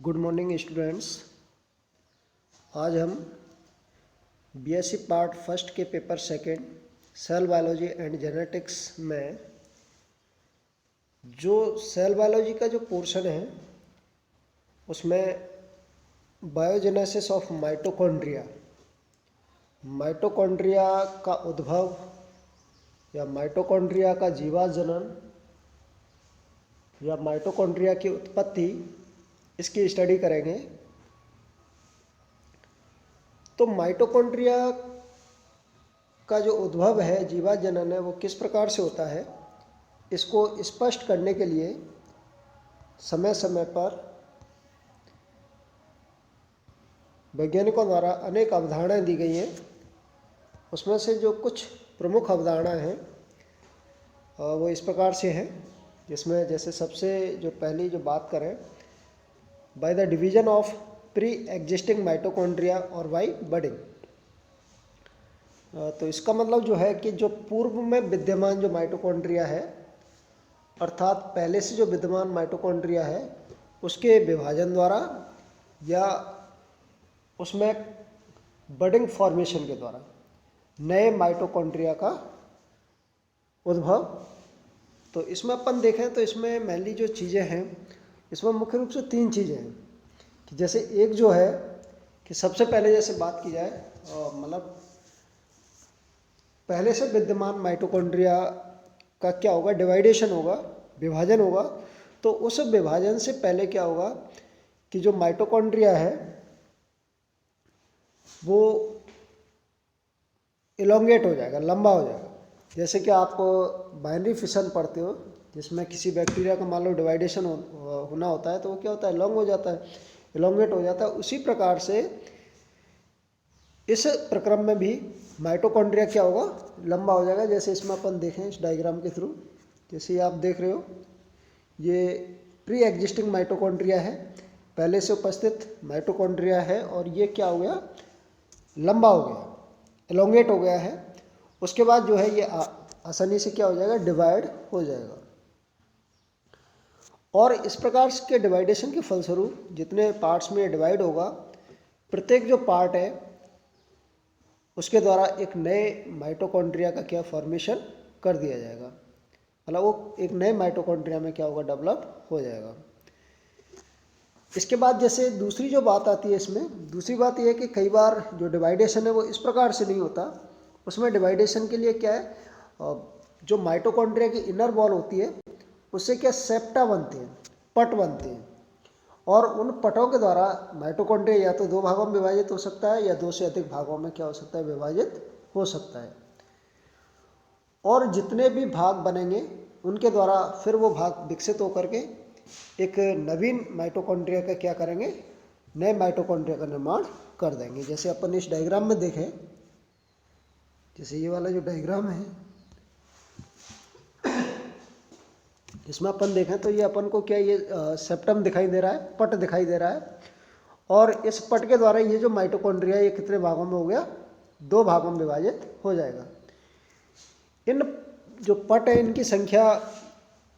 Good morning students. आज हम BSc part first के paper second cell biology and genetics में जो सेल बायोलॉजी का जो पोर्शन है उसमें बायोजेनेसिस ऑफ माइटोकॉन्ड्रिया, माइटोकॉन्ड्रिया का उद्भव या माइटोकॉन्ड्रिया का जीवात जनन या माइटोकॉन्ड्रिया की उत्पत्ति, इसकी स्टडी करेंगे। तो माइटोकॉन्ड्रिया का जो उद्भव है, जीवात जनन है, वो किस प्रकार से होता है, इसको स्पष्ट करने के लिए समय समय पर वैज्ञानिकों द्वारा अनेक अवधारणाएं दी गई हैं। उसमें से जो कुछ प्रमुख अवधारणाएं हैं वो इस प्रकार से हैं, जिसमें जैसे सबसे जो पहली जो बात करें, by the division of pre existing mitochondria और बाय बडिंग। तो इसका मतलब जो है कि जो पूर्व में विद्यमान जो माइटोकॉन्ड्रिया है, अर्थात पहले से जो विद्यमान माइटोकॉन्ड्रिया है, उसके विभाजन द्वारा या उसमें बडिंग फॉर्मेशन के द्वारा नए माइटोकॉन्ड्रिया का उद्भव। तो इसमें अपन देखें तो इसमें मेनली जो चीज़ें हैं, इसमें मुख्य रूप से तीन चीज़ें हैं। कि जैसे एक जो है कि सबसे पहले जैसे बात की जाए, मतलब पहले से विद्यमान माइटोकॉन्ड्रिया का क्या होगा, डिवाइडेशन होगा, विभाजन होगा। तो उस विभाजन से पहले क्या होगा कि जो माइटोकॉन्ड्रिया है वो इलोंगेट हो जाएगा, लंबा हो जाएगा। जैसे कि आप बाइनरी फिशन पढ़ते हो, जिसमें किसी बैक्टीरिया का मान लो डिवाइडेशन होना होता है, तो वो क्या होता है, लॉन्ग हो जाता है, इलोंगेट हो जाता है। उसी प्रकार से इस प्रक्रम में भी माइटोकॉन्ड्रिया क्या होगा, लंबा हो जाएगा। जैसे इसमें अपन देखें इस डायग्राम के थ्रू, जैसे आप देख रहे हो, ये प्री एग्जिस्टिंग माइटोकॉन्ड्रिया है, पहले से उपस्थित माइटोकॉन्ड्रिया है, और ये क्या हो गया, लंबा हो गया, इलोंगेट हो गया है। उसके बाद जो है ये आसानी से क्या हो जाएगा, डिवाइड हो जाएगा। और इस प्रकार के डिवाइडेशन के फलस्वरूप जितने पार्ट्स में डिवाइड होगा, प्रत्येक जो पार्ट है उसके द्वारा एक नए माइटोकॉन्ड्रिया का क्या फॉर्मेशन कर दिया जाएगा, मतलब वो एक नए माइटोकॉन्ड्रिया में क्या होगा, डेवलप हो जाएगा। इसके बाद जैसे दूसरी जो बात आती है इसमें, दूसरी बात यह है कि कई बार जो डिवाइडेशन है वो इस प्रकार से नहीं होता। उसमें डिवाइडेशन के लिए क्या है, जो माइटोकॉन्ड्रिया की इनर वॉल होती है उससे क्या सेप्टा बनते हैं, पट बनते हैं, और उन पटों के द्वारा माइटोकॉन्ड्रिया या तो दो भागों में विभाजित हो सकता है या दो से अधिक भागों में क्या हो सकता है, विभाजित हो सकता है। और जितने भी भाग बनेंगे उनके द्वारा फिर वो भाग विकसित होकर के एक नवीन माइटोकॉन्ड्रिया का क्या करेंगे, नए माइटोकॉन्ड्रिया का निर्माण कर देंगे। जैसे अपन इस डायग्राम में देखें, जैसे ये वाला जो डायग्राम है, इसमें अपन देखें तो ये अपन को क्या, ये सेप्टम दिखाई दे रहा है, पट दिखाई दे रहा है, और इस पट के द्वारा ये जो माइटोकॉन्ड्रिया ये कितने भागों में हो गया, दो भागों में विभाजित हो जाएगा। इन जो पट है इनकी संख्या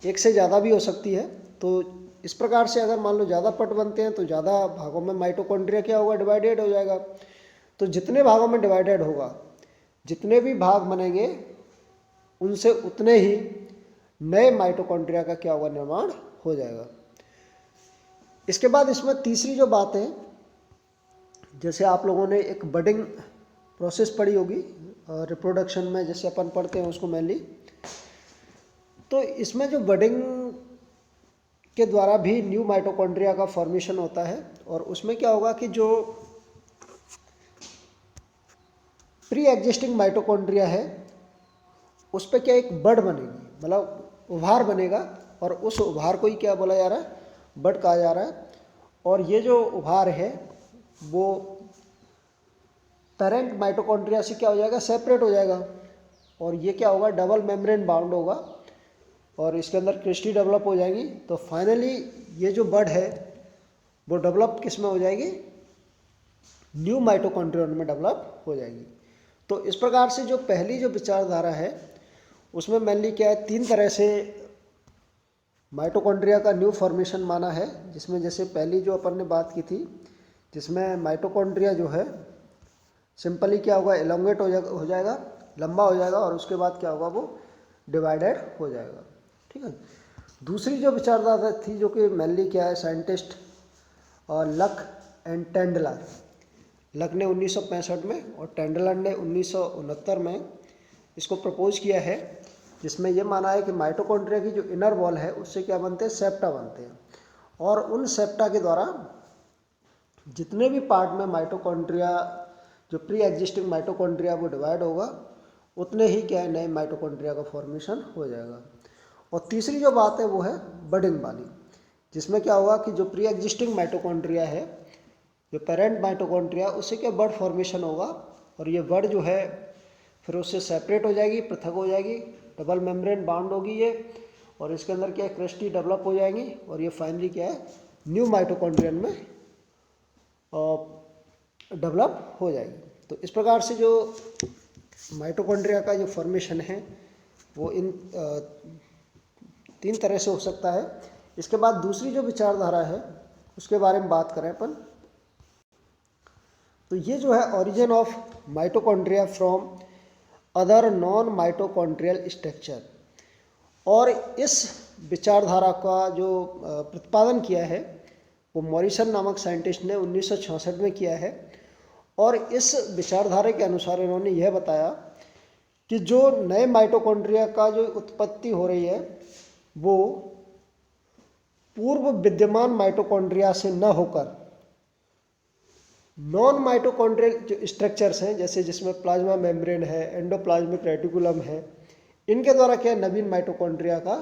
एक से ज़्यादा भी हो सकती है। तो इस प्रकार से अगर मान लो ज़्यादा पट बनते हैं तो ज़्यादा भागों में माइटोकॉन्ड्रिया क्या होगा, डिवाइडेड हो जाएगा। तो जितने भागों में डिवाइडेड होगा, जितने भी भाग बनेंगे उनसे उतने ही नए माइटोकॉन्ड्रिया का क्या होगा, निर्माण हो जाएगा। इसके बाद इसमें तीसरी जो बात है, जैसे आप लोगों ने एक बडिंग प्रोसेस पढ़ी होगी रिप्रोडक्शन में, जैसे अपन पढ़ते हैं उसको मेनली। तो इसमें जो बडिंग के द्वारा भी न्यू माइटोकॉन्ड्रिया का फॉर्मेशन होता है, और उसमें क्या होगा कि जो प्री एग्जिस्टिंग माइटोकॉन्ड्रिया है उस पर क्या एक बड बनेगी, मतलब उभार बनेगा, और उस उभार को ही क्या बोला जा रहा है, बड कहा जा रहा है। और ये जो उभार है वो पेरेंट माइटोकॉन्ड्रिया से क्या हो जाएगा, सेपरेट हो जाएगा, और ये क्या होगा, डबल मेम्ब्रेन बाउंड होगा, और इसके अंदर क्रिस्टी डेवलप हो जाएगी। तो फाइनली ये जो बड है वो डेवलप किस में हो जाएगी, न्यू माइटोकॉन्ड्रिया में डेवलप हो जाएगी। तो इस प्रकार से जो पहली जो विचारधारा है उसमें मेनली क्या है, तीन तरह से माइटोकॉन्ड्रिया का न्यू फॉर्मेशन माना है, जिसमें जैसे पहली जो अपन ने बात की थी, जिसमें माइटोकॉन्ड्रिया जो है सिंपली क्या होगा, एलोंगेट हो जाएगा, लंबा हो जाएगा, और उसके बाद क्या होगा, वो डिवाइडेड हो जाएगा। ठीक है। दूसरी जो विचारधारा थी, जो कि मेनली क्या है, साइंटिस्ट और लक एंड टेंडलर, लक ने 1965 में और टेंडलर ने 1969 में इसको प्रपोज किया है, जिसमें यह माना है कि माइटोकॉन्ड्रिया की जो इनर वॉल है उससे क्या बनते हैं, सेप्टा बनते हैं, और उन सेप्टा के द्वारा जितने भी पार्ट में माइटोकॉन्ड्रिया, जो प्री एग्जिस्टिंग माइटोकॉन्ड्रिया वो डिवाइड होगा, उतने ही क्या है, नए माइटोकॉन्ड्रिया का फॉर्मेशन हो जाएगा। और तीसरी जो बात है वो है बडिंग वाली, जिसमें क्या होगा कि जो प्री एग्जिस्टिंग माइटोकॉन्ड्रिया है, जो पेरेंट माइटोकॉन्ड्रिया, उससे क्या बड फॉर्मेशन होगा, और ये बड जो है फिर उससे सेपरेट हो जाएगी, पृथक हो जाएगी, डबल मेम्ब्रेन बाउंड होगी ये, और इसके अंदर क्या है, क्रिस्टी डेवलप हो जाएंगी, और ये फाइनली क्या है, न्यू माइटोकॉन्ड्रियन में डेवलप हो जाएगी। तो इस प्रकार से जो माइटोकॉन्ड्रिया का जो फॉर्मेशन है वो इन 3 तरह से हो सकता है। इसके बाद दूसरी जो विचारधारा है उसके बारे में बात करें अपन, तो ये जो है origin of mitochondria from other non mitochondrial structure, और इस विचारधारा का जो प्रतिपादन किया है वो मॉरिसन नामक साइंटिस्ट ने 1966 में किया है। और इस विचारधारा के अनुसार इन्होंने यह बताया कि जो नए माइटोकॉन्ड्रिया का जो उत्पत्ति हो रही है वो पूर्व विद्यमान माइटोकॉन्ड्रिया से न होकर नॉन माइटोकॉन्ड्रियल जो स्ट्रक्चर्स हैं, जैसे जिसमें प्लाज्मा मेम्ब्रेन है, एंडोप्लाज्मिक रेटिकुलम है, इनके द्वारा क्या नवीन माइटोकॉन्ड्रिया का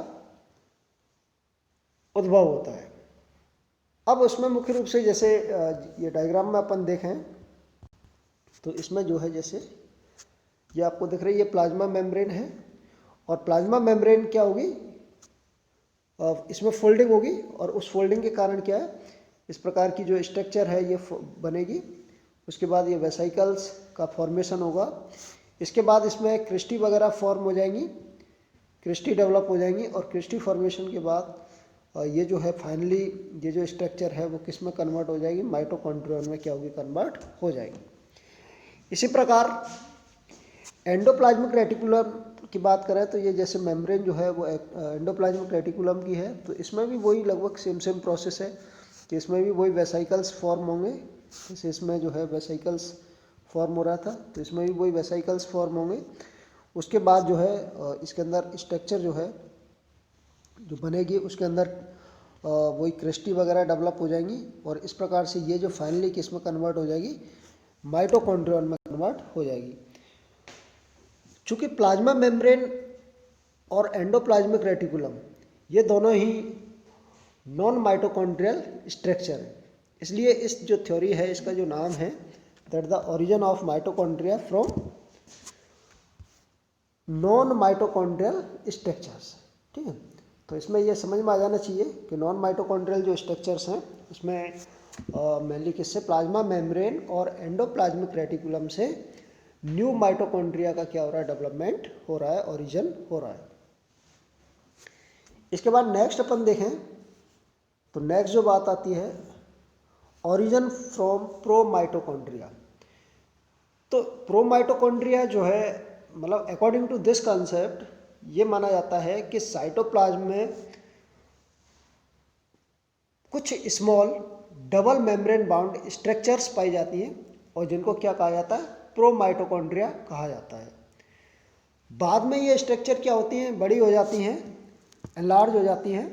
उद्भव होता है। अब उसमें मुख्य रूप से जैसे ये डायग्राम में अपन देखें तो इसमें जो है, जैसे ये आपको दिख रही है, प्लाज्मा मेम्ब्रेन है, और प्लाज्मा मेम्ब्रेन क्या होगी, इसमें फोल्डिंग होगी, और उस फोल्डिंग के कारण क्या है, इस प्रकार की जो स्ट्रक्चर है ये बनेगी। उसके बाद ये वेसिकल्स का फॉर्मेशन होगा, इसके बाद इसमें क्रिस्टी वगैरह फॉर्म हो जाएंगी, क्रिस्टी डेवलप हो जाएंगी, और क्रिस्टी फॉर्मेशन के बाद ये जो है फाइनली ये जो स्ट्रक्चर है वो किस में कन्वर्ट हो जाएगी, माइटोकॉन्ड्रियन में क्या होगी, कन्वर्ट हो जाएगी। इसी प्रकार एंडोप्लाज्मिक रेटिकुलम की बात करें तो ये जैसे मेम्ब्रेन जो है वो एंडोप्लाज्मिक रेटिकुलम की है, तो इसमें भी वही लगभग सेम प्रोसेस है कि इसमें भी वही वेसिकल्स फॉर्म होंगे। जैसे इसमें जो है वेसिकल्स फॉर्म हो रहा था, तो इसमें भी वही वेसिकल्स फॉर्म होंगे। उसके बाद जो है इसके अंदर स्ट्रक्चर जो है जो बनेगी, उसके अंदर वही क्रिस्टी वगैरह डेवलप हो जाएंगी, और इस प्रकार से ये जो फाइनली किस में कन्वर्ट हो जाएगी, माइटोकॉन्ड्रियन में कन्वर्ट हो जाएगी। चूँकि प्लाज्मा मेम्ब्रेन और एंडोप्लाज्मिक रेटिकुलम ये दोनों ही नॉन माइटोकॉन्ड्रियल स्ट्रक्चर है, इसलिए इस जो थ्योरी है इसका जो नाम है that the origin of mitochondria from non mitochondrial structures. ठीक है, तो इसमें यह समझ में आ जाना चाहिए कि नॉन माइटोकॉन्ड्रियल जो स्ट्रक्चर्स हैं उसमें मेनली किससे, प्लाज्मा मेम्ब्रेन और एंडोप्लाज्मिक रेटिकुलम से न्यू माइटोकॉन्ड्रिया का क्या हो रहा है, डेवलपमेंट हो रहा है, ओरिजिन हो रहा है। इसके बाद नेक्स्ट अपन देखें तो नेक्स्ट जो बात आती है ओरिजिन फ्रॉम प्रोमाइटोकॉन्ड्रिया। तो प्रोमाइटोकॉन्ड्रिया जो है, मतलब अकॉर्डिंग टू दिस कंसेप्ट ये माना जाता है कि साइटोप्लाज्म में कुछ small double membrane bound structures पाई जाती हैं, और जिनको क्या कहा जाता है, प्रोमाइटोकॉन्ड्रिया कहा जाता है। बाद में ये स्ट्रक्चर क्या होती हैं, बड़ी हो जाती हैं, एनलार्ज हो जाती हैं,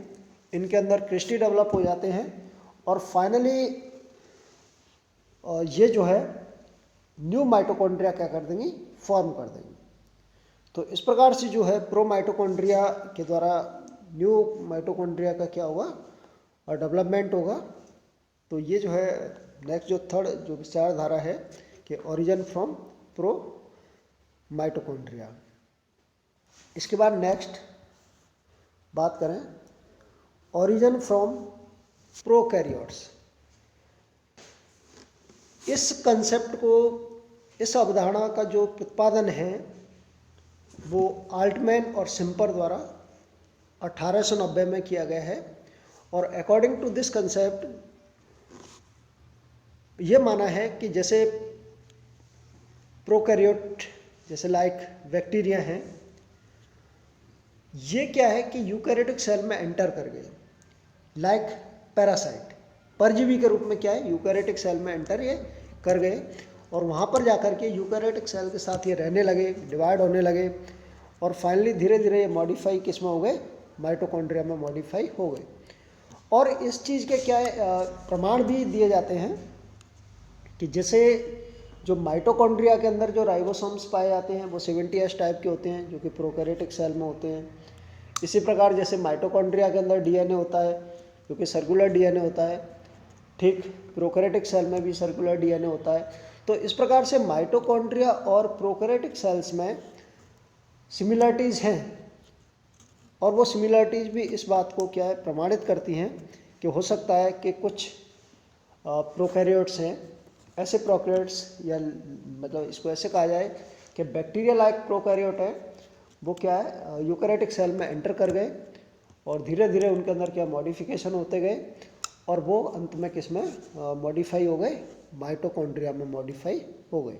इनके अंदर क्रिस्टी डेवलप हो जाते हैं, और फाइनली ये जो है न्यू माइटोकॉन्ड्रिया क्या कर देंगी, फॉर्म कर देंगी। तो इस प्रकार से जो है प्रोमाइटोकॉन्ड्रिया के द्वारा न्यू माइटोकॉन्ड्रिया का क्या होगा, और डेवलपमेंट होगा। तो ये जो है नेक्स्ट जो थर्ड जो विचारधारा है कि ओरिजिन फ्रॉम प्रो माइटोकॉन्ड्रिया। इसके बाद नेक्स्ट बात करें ओरिजिन फ्रॉम प्रोकैरियोट्स। इस कंसेप्ट को, इस अवधारणा का जो प्रतिपादन है वो आल्टमैन और सिम्पर द्वारा 1890 में किया गया है। और अकॉर्डिंग टू दिस कंसेप्ट ये माना है कि जैसे प्रोकैरियोट जैसे लाइक बैक्टीरिया हैं, ये क्या है कि यूकैरियोटिक सेल में एंटर कर गए लाइक पैरासाइट, परजीवी के रूप में क्या है यूकैरियोटिक सेल में एंटर ये कर गए और वहाँ पर जाकर के यूकैरियोटिक सेल के साथ ये रहने लगे, डिवाइड होने लगे और फाइनली धीरे धीरे ये मॉडिफाई किस में हो गए, माइटोकॉन्ड्रिया में मॉडिफाई हो गए। और इस चीज़ के क्या है प्रमाण भी दिए जाते हैं कि जैसे जो माइटोकॉन्ड्रिया के अंदर जो राइबोसोम्स पाए जाते हैं वो 70S टाइप के होते हैं जो कि प्रोकैरियोटिक सेल में होते हैं। इसी प्रकार जैसे माइटोकॉन्ड्रिया के अंदर डीएनए होता है जो कि सर्कुलर डीएनए होता है, ठीक प्रोकैरियोटिक सेल में भी सर्कुलर डीएनए होता है। तो इस प्रकार से माइटोकॉन्ड्रिया और प्रोकैरियोटिक सेल्स में सिमिलरिटीज़ हैं और वो सिमिलरिटीज़ भी इस बात को क्या है प्रमाणित करती हैं कि हो सकता है कि कुछ प्रोकैरियोट्स हैं, ऐसे प्रोकैरियोट्स या मतलब इसको ऐसे कहा जाए कि बैक्टीरिया लाइक प्रोकैरियोट है वो क्या है यूकैरियोटिक सेल में एंटर कर गए और धीरे धीरे उनके अंदर क्या मॉडिफिकेशन होते गए और वो अंत में किस में मॉडिफाई हो गए, माइटोकॉन्ड्रिया में मॉडिफाई हो गए।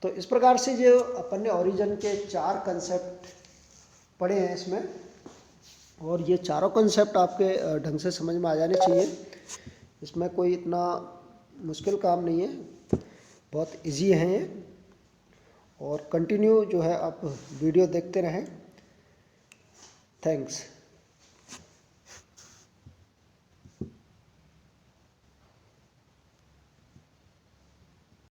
तो इस प्रकार से जो अपन ने ओरिजिन के 4 कंसेप्ट पढ़े हैं इसमें, और ये चारों कंसेप्ट आपके ढंग से समझ में आ जाने चाहिए। इसमें कोई इतना मुश्किल काम नहीं है, बहुत इजी हैं ये। और कंटिन्यू जो है आप वीडियो देखते रहें। थैंक्स।